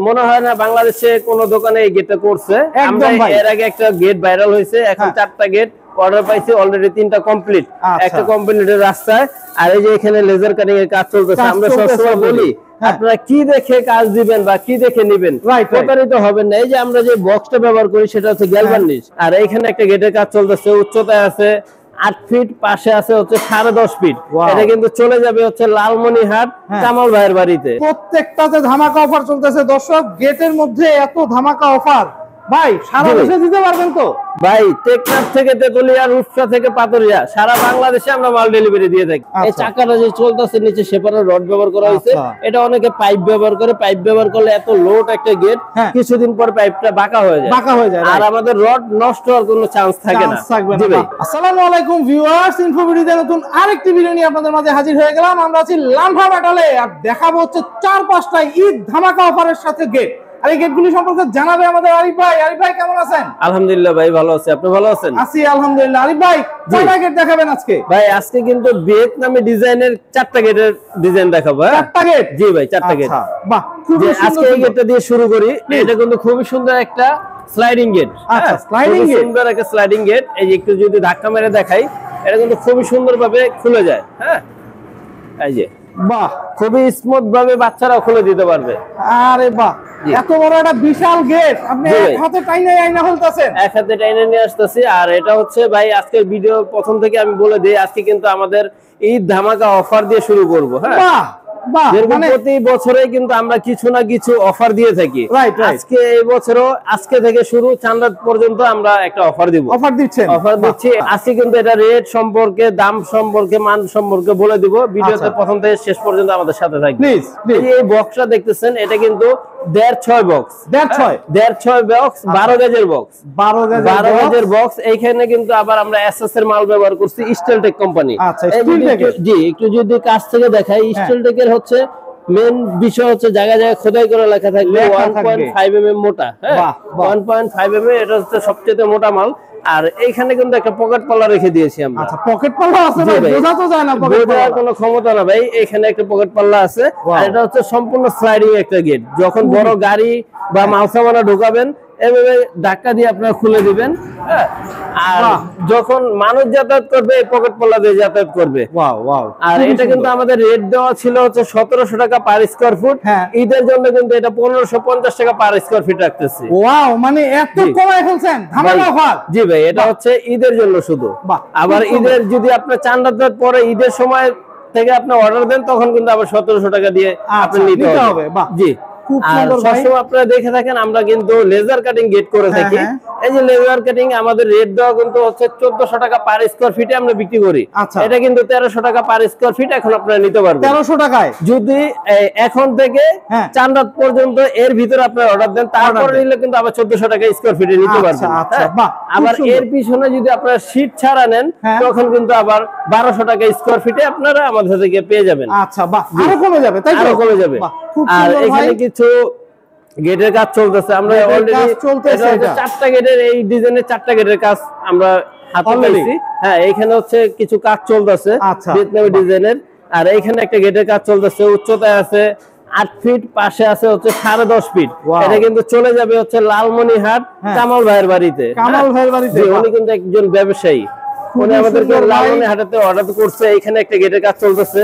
মনে হয় না বাংলাদেশে কোনো দোকানে এই গেটটা করছে। আমরা এর আগে একটা গেট ভাইরাল হয়েছে, এখন 4টা গেট অর্ডার পাইছি, অলরেডি 3টা কমপ্লিট, একটা কমপ্লিটের রাস্তায়। আর এই যে এখানে লেজার কাটিং এর কাজ চলতেছে। আমরা সবসময় বলি আপনারা কি দেখে কাজ দিবেন বা কি দেখে নিবেন, প্রতারিত হবেন না। এই যে আমরা যে বক্সটা ব্যবহার করি সেটা হচ্ছে গ্যালভানিশ। আর এইখানে একটা গেটের কাজ চলতেছে, উচ্চতায় আছে 8 ফিট, পাশে আছে হচ্ছে 10.5 ফিট। এটা কিন্তু চলে যাবে হচ্ছে লালমনিরহাট কামাল ভাইয়ের বাড়িতে। প্রত্যেকটাতে ধামাকা অফার চলতেছে দর্শক, গেটের মধ্যে এত ধামাকা অফার ভাই সারা দেশে দিতে পারবেন তো? ভাই টেকনাফ থেকে তেতুলিয়া, রূপসা থেকে পাতুরিয়া, সারা বাংলাদেশে আমরা মাল ডেলিভারি দিয়ে থাকি। এই চাকাটা যে চলতেছে নিচে সেপারেট রড ব্যবহার করা হয়েছে। এটা অনেকে পাইপ ব্যবহার করে, পাইপ ব্যবহার করলে এত লোড একটা গেট কিছুদিন পর পাইপটা বাঁকা হয়ে যায়, আর আমাদের রড নষ্ট হওয়ার কোনো চান্স থাকে না। জি ভাই, আসসালামু আলাইকুম ভিউয়ার্স, ইনফোভিডিওতে নতুন আরেকটি ভিডিও নিয়ে আপনাদের মাঝে হাজির হয়ে গেলাম। আমরা আছি লামভা মেটালে, আর দেখাবো হচ্ছে 4-5টা ঈদ ধামাকা অফারের সাথে গেট। আর এই গেটগুলি সম্পর্কে জানাবে আমাদের আরিফ ভাই। আরিফ ভাই কেমন আছেন? আলহামদুলিল্লাহ ভাই, ভালো আছি। আপনি ভালো আছেন? আছি আলহামদুলিল্লাহ। আরিফ ভাই কয়টা গেট দেখাবেন আজকে? ভাই আজকে কিন্তু ভিয়েতনামি ডিজাইনের 4টা গেটের ডিজাইন দেখাবো। 4টা গেট? জি ভাই, 4টা গেট। বাহ, খুব সুন্দর। আজকে এই গেটটা দিয়ে শুরু করি। এটা কিন্তু খুবই সুন্দর একটা স্লাইডিং গেট। আচ্ছা, স্লাইডিং গেট, সুন্দর একটা স্লাইডিং গেট। এই যে একটু যদি ধাক্কা মেরে দেখাই, এটা কিন্তু খুবই সুন্দরভাবে খুলে যায়। হ্যাঁ, এই যে বাহ, খুবই স্মুথ ভাবে বাচ্চারাও খুলে দিতে পারবে। আরে বাহ, এত বড় একটা বিশাল গেট আপনি এক হাতে টাইনে আইনা ফেলতেছেন। এক হাতে টাইনে নিয়ে আসতেছি। আর এটা হচ্ছে ভাই আজকের ভিডিও প্রথম থেকে আমি বলে দিই, আজকে কিন্তু আমাদের ঈদ ধামাকা অফার দিয়ে শুরু করব। হ্যাঁ, প্রতি বছরে কিন্তু আমরা কিছু না কিছু অফার দিয়ে থাকি। আজকে এই বছরও আজকে থেকে শুরু চাঁদরাত পর্যন্ত আমরা একটা অফার দিব। অফার দিচ্ছি আজকে কিন্তু এটা রেট সম্পর্কে, দাম সম্পর্কে, মান সম্পর্কে বলে দিব। ভিডিওতে প্রথম থেকে শেষ পর্যন্ত আমাদের সাথে থাকবে। এই বক্সটা দেখতেছেন, এটা কিন্তু 1.5-6 বক্স, 1.5-6 বক্স, 12 গেজের বক্স, 12 গেজের বক্স। এইখানে কিন্তু আবার আমরা এসএস এর মাল ব্যবহার করছি, স্টিলটেক কোম্পানি। জি, একটু যদি কাছ থেকে দেখাই, স্টিলটেকের হচ্ছে মেন বিষয় হচ্ছে জায়গায় জায়গায় খোদাই করে লেখা থাকবে 1.5 mm মোটা। হ্যাঁ, 1.5 mm, এটা হচ্ছে সবচেয়ে মোটা মাল। আর এইখানে কিন্তু একটা পকেট পাল্লা রেখে দিয়েছি আমরা। আচ্ছা, পকেট পাল্লা আছে ভাই, বোঝা তো যায় না, বোঝার কোনো ক্ষমতা না ভাই। এখানে একটা পকেট পাল্লা আছে। আর এটা হচ্ছে সম্পূর্ণ স্লাইডিং একটা গেট। যখন বড় গাড়ি বা মাল সামানা ঢোকাবেন, এভাবে ধাক্কা দিয়ে আপনারা খুলে দিবেন। আর যখন মানুষ যাতায়াত করবে, এই পকেট পাল্লা দিয়ে যাতায়াত করবে। আর এটা কিন্তু আমাদের রেট দেওয়া ছিল হচ্ছে 1700 টাকা পার স্কয়ার ফুট। ঈদের জন্য কিন্তু এটা 1550 টাকা পার স্কয়ার ফিট রাখতেছি। ওয়াও, মানে এত কমায় ফেলছেন, ধামাকা অফার। জি ভাই, এটা হচ্ছে ঈদের জন্য শুধু। আবার ঈদের যদি আপনার চাঁদরাত পরে ঈদের সময় থেকে আপনি অর্ডার দেন, তখন কিন্তু আবার 1700 টাকা দিয়ে আপনি নিতে হবে। জি, আর সবসময় আপনারা দেখে থাকেন আমরা কিন্তু লেজার কাটিং গেট করে থাকি। এই যে লেজার কাটিং আমাদের রেট দেওয়া কিন্তু হচ্ছে 1400 টাকা পার স্কয়ার ফিটে আমরা বিক্রি করি। এটা কিন্তু 1300 টাকা পার স্কয়ার ফিট এখন আপনারা নিতে পারবেন 1300 টাকায়। যদি এখন থেকে চাঁদরাত পর্যন্ত এর ভিতরে আপনারা অর্ডার দেন, তারপরে নিলে কিন্তু আবার 1400 টাকা স্কয়ার ফিটে নিতে পারবেন। আবার এর পিছনে যদি আপনারা শীট ছাড়া নেন, তখন কিন্তু আবার 1200 টাকা স্কয়ার ফিটে আপনারা আমাদের থেকে পেয়ে যাবেন। আচ্ছা, বাহ, আরো কমে যাবে, তাই তো? আরো কমে যাবে। আর এখানে কিছু গেটের কাজ চলতেছে। আমরা অলরেডি 4টা গেটের, এই ডিজাইনের 4টা গেটের কাজ আমরা হাতে পেয়েছি। হ্যাঁ, এখানে হচ্ছে কিছু কাজ চলতেছে ভিয়েতনামি ডিজাইনের। আর এইখানে একটা গেটের কাজ চলতেছে, উচ্চতায় আছে 8 ফিট, পাশে আছে হচ্ছে 10.5 ফিট। এটা কিন্তু চলে যাবে হচ্ছে লালমনিরহাট কামাল ভাইয়ের বাড়িতে। উনি কিন্তু একজন ব্যবসায়ী, উনি আমাদেরকে লালমনিরহাটে অর্ডার করছে। এখানে একটা গেটের কাজ চলতেছে।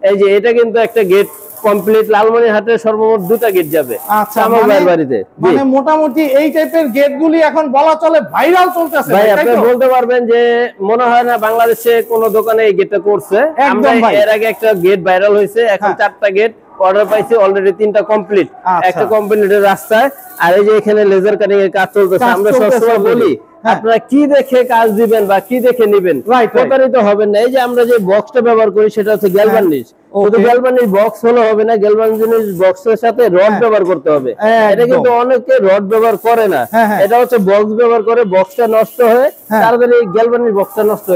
এই যে এটা কিন্তু একটা গেট কমপ্লিট, লালমনিরহাটে সর্বমোট 2টা গেট যাবে কামাল ভাইয়ের বাড়িতে। মানে মোটামুটি এই টাইপের গেটগুলি এখন বলা চলে ভাইরাল চলতেছে। ভাই আপনি বলতে পারবেন যে মনে হয় না বাংলাদেশে কোনো দোকানে এই গেটটা করছে। আমরা এর আগে একটা গেট ভাইরাল হয়েছে, এখন 4টা গেট অর্ডার পাইছি, অলরেডি 3টা কমপ্লিট, একটা কমপ্লিটের রাস্তায়। আর এই যে এখানে লেজার কাটিং এর কাজ চলতেছে। আমরা সবসময় বলি আপনারা কি দেখে কাজ দিবেন বা কি দেখে নিবেন, প্রতারিত হবেন না। এই যে আমরা যে বক্সটা ব্যবহার করি সেটা হচ্ছে গ্যালভানিশ। শুধু গ্যালভানিশ বক্স হলে হবে না, গ্যালভানিশ বক্সের সাথে রড ব্যবহার করতে হবে। এটা কিন্তু অনেকে রড ব্যবহার করে না, এটা হচ্ছে বক্স ব্যবহার করে, বক্সটা নষ্ট হয়ে তারপরে গ্যালভানিশ বক্সটা নষ্ট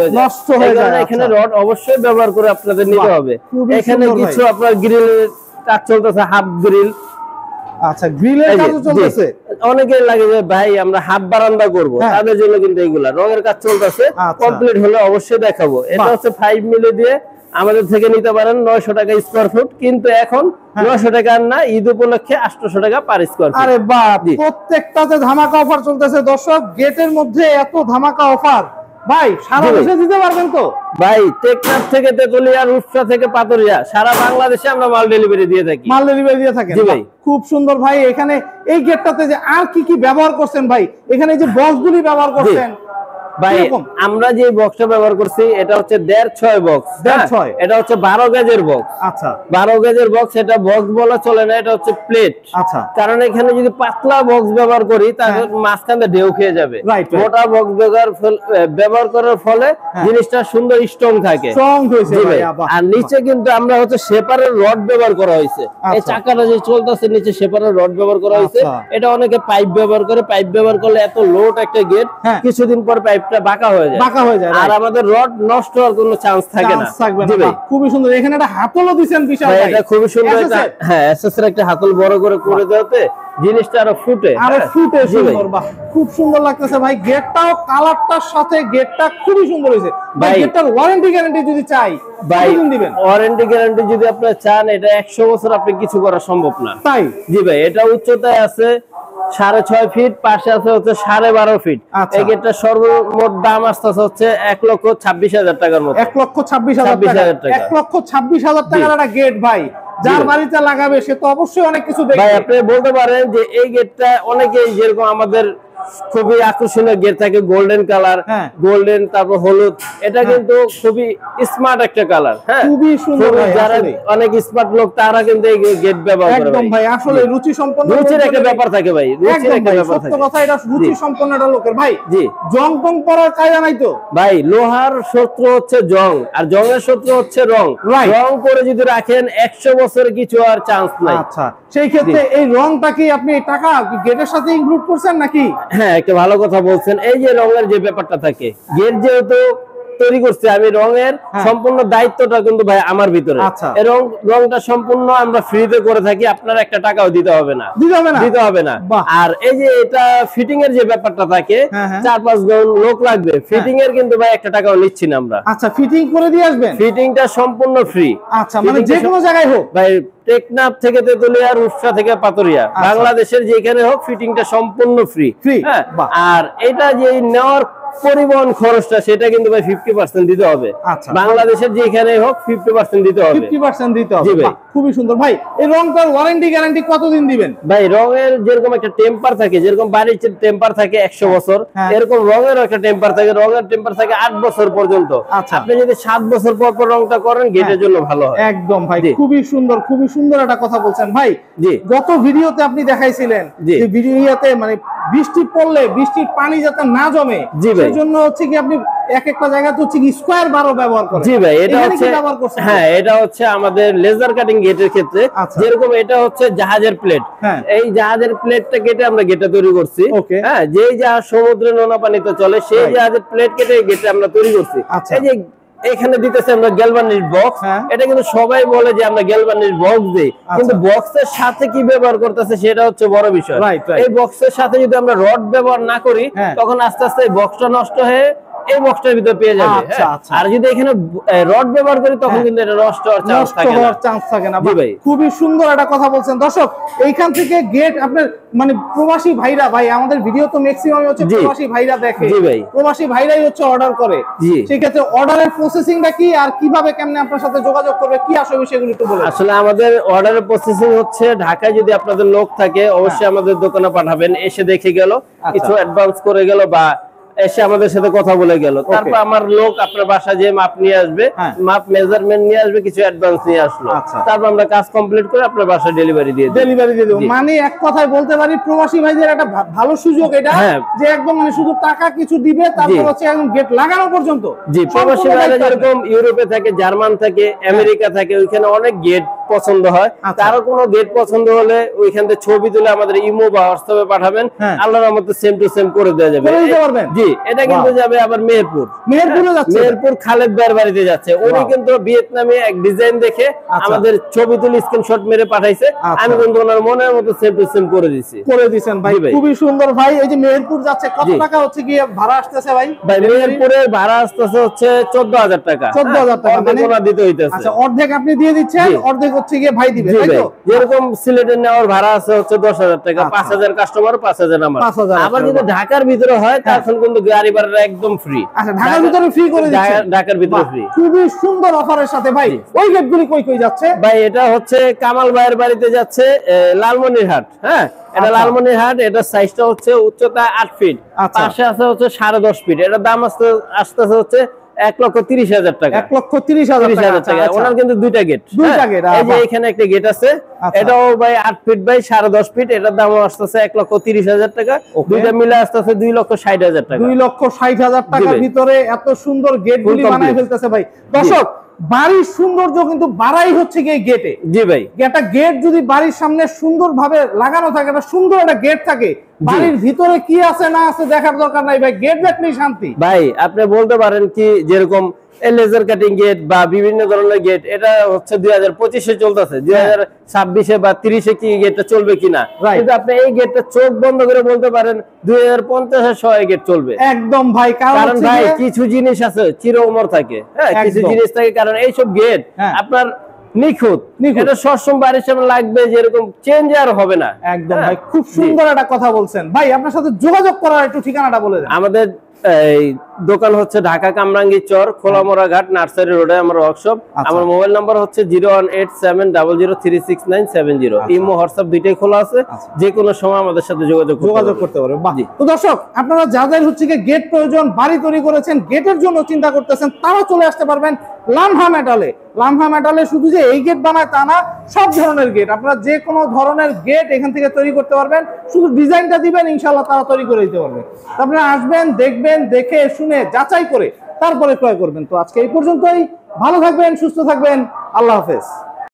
হয়ে যায়। এখানে রড অবশ্যই ব্যবহার করে আপনাদের নিতে হবে। এখানে কিছু আপনার গ্রিলের কাজ চলতেছে, হাফ গ্রিল। আচ্ছা, গ্রিলের কাজও চলতেছে। অনেকে লাগে যে ভাই আমরা হাফ বারান্দা করব, তাদের জন্য কিন্তু এইগুলা রঙের কাজ চলতেছে। কমপ্লিট হলে অবশ্যই দেখাবো। এটা হচ্ছে 5 মিলি দিয়ে আমাদের থেকে নিতে পারেন 900 টাকা স্কয়ার ফুট, কিন্তু এখন 900 টাকা না, ঈদ উপলক্ষে 800 টাকা পার স্কয়ার ফুট। আরে বাহ, প্রত্যেকটাতে ধামাকা অফার চলতেছে দর্শক, গেটের মধ্যে এত ধামাকা অফার ভাই সারা দেশে দিতে পারবেন তো? ভাই টেকনাফ থেকে তেতুলিয়া, রূপসা থেকে পাতুরিয়া, সারা বাংলাদেশে আমরা মাল ডেলিভারি দিয়ে থাকি। মাল ডেলিভারি দিয়ে থাকেন? জি ভাই। খুব সুন্দর ভাই। এখানে এই গেটটাতে যে আর কি কি ব্যবহার করছেন ভাই? এখানে যে বক্সগুলি ব্যবহার করছেন ভাই, আমরা যে বক্সটা ব্যবহার করছি এটা হচ্ছে 1.5/6 বক্স। 1.5/6 এটা হচ্ছে 12 গেজের বক্স। আচ্ছা, 12 গেজের বক্স, এটা বক্স বলা চলে না, এটা হচ্ছে প্লেট। আচ্ছা, কারণ এখানে যদি পাতলা বক্স ব্যবহার করি তাহলে মাঝখানে ঢেউ খেয়ে যাবে। মোটা বক্স ব্যবহার করার ফলে জিনিসটা সুন্দর স্ট্রং থাকে। আর নিচে কিন্তু আমরা হচ্ছে শেপারের রড ব্যবহার করা হয়েছে। এই চাকাটা যে চলতেছে নিচে শেপারের রড ব্যবহার করা হয়েছে। এটা অনেকে পাইপ ব্যবহার করে, পাইপ ব্যবহার করলে এত লোড একটা গেট কিছুদিন পর পাইপটা বাঁকা হয়ে যায়, আর আমাদের রড নষ্ট হওয়ার কোনো চান্স থাকে না। জি ভাই, খুবই সুন্দর। এখানে একটা হাতলও দিবেন বিশাল ভাই, এটা খুবই সুন্দর। হ্যাঁ, এসএস এর একটা হাতল বড় করে দেওয়াতে জিনিসটা আরো ফুটে সুন্দর। বাহ, খুব সুন্দর লাগতেছে ভাই। গেটটাও কালারটার সাথে গেটটা খুবই সুন্দর হয়েছে ভাই। গেটটার ওয়ারেন্টি গ্যারান্টি যদি চাই ভাই, ওয়ারেন্টি গ্যারান্টি যদি আপনি চান, এটা 100 বছর আপনি কিছু করা সম্ভব না। তাই? জি ভাই, এটা উচ্চতায় আছে 6.5 ফিট, পাশে আছে হচ্ছে 12.5 ফিট। এই গেটটার সর্বমোট দাম আসছে হচ্ছে 1,26,000 টাকার মতো। 1,26,000 টাকা। 1,26,000 টাকার একটা গেট ভাই, যার বাড়িতে লাগাবে সে তো অবশ্যই অনেক কিছু দেখবে। ভাই, আপনি বলতে পারেন যে এই গেটটা অনেকেই, যেরকম আমাদের খুবই আকর্ষণীয় গেট থাকে, গোল্ডেন কালার, গোল্ডেন তারপর হলুদ, এটা কিন্তু খুবই স্মার্ট একটা কালার। হ্যাঁ, খুবই সুন্দর। যারা অনেক স্মার্ট লোক তারা কিন্তু এই গেট ব্যবহার করে। একদম ভাই, আসলে রুচি সম্পন্ন, রুচির একটা ব্যাপার থাকে ভাই, রুচির একটা ব্যাপার থাকে। সত্য কথা, এটা রুচি সম্পন্ন একটা লোকের ভাই। জি, জং টং পড়ার কায়দা নাই তো ভাই। লোহার শত্রু হচ্ছে জং, আর জংয়ের শত্রু হচ্ছে রং। রং করে যদি রাখেন 100 বছরের কিছু আর চান্স নাই। আচ্ছা, সেই ক্ষেত্রে এই রংটা কি আপনি টাকা গেটের সাথে ইনক্লুড করছেন নাকি? হ্যাঁ, একটা ভালো কথা বলছেন। এই যে রঙের যে ব্যাপারটা থাকে, গেট যেহেতু তৈরি করছে আমি, রঙের সম্পূর্ণ দায়িত্বটা কিন্তু ভাই আমার ভিতরে। এই রংটা সম্পূর্ণ আমরা ফ্রিতে করে থাকি, আপনার একটা টাকাও দিতে হবে না। আর এই যে এটা ফিটিং এর যে ব্যাপারটা থাকে, 4-5 জন লোক লাগবে ফিটিং এর, কিন্তু ভাই একটা টাকাও নিচ্ছি না আমরা। আচ্ছা, ফিটিং করে দিয়ে আসবেন? ফিটিংটা সম্পূর্ণ ফ্রি। আচ্ছা, মানে যে কোনো জায়গায় হোক ভাই, টেকনাফ থেকে তেতুলিয়া, রূপসা থেকে পাতুরিয়া, বাংলাদেশের যেখানে হোক ফিটিংটা সম্পূর্ণ ফ্রি। হ্যাঁ, আর এটা যে নেওয়ার পরিবহন খরচটা সেটা কিন্তু ভাই 50% দিতে হবে। বাংলাদেশের যেখানে হোক 50% দিতে হবে। 50% দিতে হবে। জি ভাই, খুবই সুন্দর ভাই। এই রংটার ওয়ারেন্টি গ্যারান্টি কতদিন দিবেন? ভাই, রঙের যেরকম একটা টেম্পার থাকে, যেরকম বাড়ির টেম্পার থাকে 100 বছর, এরকম রঙের একটা টেম্পার থাকে। রঙের টেম্পার থাকে 8 বছর পর্যন্ত। আপনি যদি 7 বছর পর পর রংটা করেন, গেটের জন্য ভালো হয়। একদম ভাই, খুবই সুন্দর, খুবই সুন্দর একটা কথা বলছেন ভাই। জি, গত ভিডিওতে আপনি দেখাইছিলেন যে ভিডিওতে মানে বৃষ্টি পড়লে বৃষ্টির পানি যাতে না জমে, সেজন্য হচ্ছে কি আপনি এক একটা জায়গাতে হচ্ছে কি স্কয়ার বারও ব্যবহার করেন। জি ভাই, এটা হচ্ছে, হ্যাঁ, এটা হচ্ছে আমাদের লেজার কাটিং গেটের ক্ষেত্রে। যেরকম এটা হচ্ছে জাহাজের প্লেট, এই জাহাজের প্লেটটা কেটে আমরা গেটটা তৈরি করছি। হ্যাঁ, যেই জাহাজ সমুদ্রে নোনা পানিতে চলে সেই জাহাজের প্লেট কেটে গেটে আমরা তৈরি করছি। এই যে এখানে দিতেছে আমরা গ্যালভানিক বক্স, এটা কিন্তু সবাই বলে যে আমরা গ্যালভানিক বক্স দেই, কিন্তু বক্সের সাথে কি ব্যবহার করতেছে সেটা হচ্ছে বড় বিষয়। এই বক্সের সাথে যদি আমরা রড ব্যবহার না করি, তখন আস্তে আস্তে এই বক্সটা নষ্ট হয়ে এই বক্সটার ভিতর পেয়ে যাবে। আর যদি এখানে রড ব্যবহার করি তখন কিন্তু এটা নষ্ট হওয়ার চান্স থাকে না। ভাই, খুবই সুন্দর একটা কথা বলছেন। দর্শক, এইখান থেকে গেট আপনার মানে প্রবাসী ভাইরা, ভাই আমাদের ভিডিও তো ম্যাক্সিমাম হচ্ছে প্রবাসী ভাইরা দেখে, প্রবাসী ভাইরাই হচ্ছে অর্ডার করে। সেই ক্ষেত্রে অর্ডারের প্রসেসিংটা কি, আর কিভাবে কেমনে আপনার সাথে যোগাযোগ করবে, কি আসবে সেগুলো একটু বলুন। আসলে আমাদের অর্ডারের প্রসেসিং হচ্ছে, ঢাকায় যদি আপনাদের লোক থাকে অবশ্যই আমাদের দোকানে পাঠাবেন, এসে দেখে গেল, কিছু অ্যাডভান্স করে গেল বা এসে আমাদের সাথে কথা বলে গেল, তারপর আমার লোক আপনার বাসায় যে মাপ নিয়ে আসবে, মাপ মেজারমেন্ট নিয়ে আসবে, কিছু অ্যাডভান্স নিয়ে আসলো, তারপর আমরা কাজ কমপ্লিট করে আপনার বাসায় ডেলিভারি দিয়ে দেব। মানে এক কথায় বলতে পারি প্রবাসী ভাইদের একটা ভালো সুযোগ এটা, যে একদম মানে শুধু টাকা কিছু দিবে, তারপর হচ্ছে একদম গেট লাগানো পর্যন্ত। জি, প্রবাসী ভাইরা যেরকম ইউরোপে থাকে, জার্মান থাকে, আমেরিকা থাকে, ওইখানে অনেক গেট পছন্দ হয়, তারও কোনো গেট পছন্দ হলে ওইখান থেকে ছবি তুলে আমাদের ইমো বা হোয়াটসঅ্যাপে পাঠাবেন, আল্লাহর রহমতে সেম টু সেম করে দেওয়া যাবে। জি, জি, এটা কিন্তু যাবে আবার মেহেরপুর। মেহেরপুরে যাচ্ছে, মেহেরপুর খালেদ ভাইয়ের বাড়িতে যাচ্ছে। উনি কিন্তু ভিয়েতনামে এক ডিজাইন দেখে আমাদের ছবি তুলে স্ক্রিনশট মেরে পাঠাইছে, আমি কিন্তু ওনার মনের মতো সেম টু সেম করে দিয়েছেন ভাই। খুবই সুন্দর ভাই। এই যে মেহেরপুর যাচ্ছে, কত টাকা হচ্ছে কি ভাড়া আসতেছে ভাই? ভাই মেহেরপুরের ভাড়া আসতেছে হচ্ছে 14000 টাকা। 14000 টাকা মানে ওনা দিতে হইতাছে। আচ্ছা, অর্ধেক আপনি দিয়ে দিচ্ছেন, অর্ধেক হচ্ছে গিয়ে ভাই দিবে, তাই তো? যেরকম সিলেটের নেওয়ার ভাড়া আছে হচ্ছে 10000 টাকা, 5000 কাস্টমার, 5000 আমার। আবার যদি ঢাকার ভিতরে হয় তখন কিন্তু গাড়ি ভাড়া একদম ফ্রি। আচ্ছা, ঢাকার ভিতরে ফ্রি করে দিচ্ছেন? ঢাকার ভিতরে ফ্রি। খুবই সুন্দর অফারের সাথে ভাই। ওই গেটগুলি কই কই যাচ্ছে ভাই? এটা হচ্ছে কামাল ভাইয়ের বাড়িতে যাচ্ছে, লালমনিরহাট। হ্যাঁ, এটা লালমনিরহাট। এটা সাইজটা হচ্ছে উচ্চতা 8 ফিট, পাশে আছে হচ্ছে 10.5 ফিট। এটার দাম আসতেছে হচ্ছে 1,30,000 টাকা। 1,30,000 টাকা। ওনার কিন্তু দুইটা গেট। এই যে এখানে একটা গেট আছে, এটাও ভাই 8 ফিট বাই 10.5 ফিট। এটার দাম আসতেছে 1,30,000 টাকা। দুইটা মিলে আসতেছে 2,60,000 টাকা। 2,60,000 টাকার ভিতরে এত সুন্দর গেটগুলি বানায় ফেলতেছে ভাই। দর্শক, বাড়ির সৌন্দর্য কিন্তু বাড়াই হচ্ছে গিয়ে গেটে। জি ভাই, একটা গেট যদি বাড়ির সামনে সুন্দরভাবে লাগানো থাকে, একটা সুন্দর একটা গেট থাকে, বাড়ির ভিতরে কি আছে না আছে দেখার দরকার নাই ভাই, গেট দেখলেই শান্তি। ভাই আপনি বলতে পারেন কি, যেরকম লেজার কাটিং গেট বা বিভিন্ন ধরনের গেট, এটা হচ্ছে 2025-এ চলতেছে, 2026-এ বা 30-এ কি গেটটা চলবে কিনা, কিন্তু আপনি এই গেটটা চোখ বন্ধ করে বলতে পারেন 2050-এর সময় গেট চলবে একদম ভাই। কারণ ভাই কিছু জিনিস আছে চির অমর থাকে। হ্যাঁ, কিছু জিনিস থাকে, কারণ এইসব গেট আপনার নিখুঁত, এটা সবসময় বাড়ির সামনে লাগবে, যেরকম চেঞ্জ আর হবে না। একদম ভাই, খুব সুন্দর একটা কথা বলছেন ভাই। আপনার সাথে যোগাযোগ করার একটু ঠিকানাটা বলে দেন। আমাদের এই দোকান হচ্ছে ঢাকা কামরাঙ্গী চর, খোলামোড়া ঘাট, নার্সারি রোডে আমার ওয়ার্কশপ। আমার মোবাইল নাম্বার হচ্ছে 01870036970। ইমো হোয়াটসঅ্যাপ দুইটাই খোলা আছে, যে কোনো সময় আমাদের সাথে যোগাযোগ করতে পারবেন। তো দর্শক, আপনারা যাদের হচ্ছে গেট প্রয়োজন, বাড়ি তৈরি করেছেন, গেটের জন্য চিন্তা করতেছেন, তারা চলে আসতে পারবেন লামহা মেটালে। লামহা মেটালে শুধু যে এই গেট বানায় তা না, সব ধরনের গেট, আপনারা যে কোনো ধরনের গেট এখান থেকে তৈরি করতে পারবেন। শুধু ডিজাইনটা দিবেন, ইনশাআল্লাহ তারা তৈরি করে দিতে পারবে। আপনারা আসবেন, দেখবেন, দেখে শুনে যাচাই করে তারপরে ক্রয় করবেন। তো আজকে এই পর্যন্তই। ভালো থাকবেন, সুস্থ থাকবেন, আল্লাহ হাফেজ।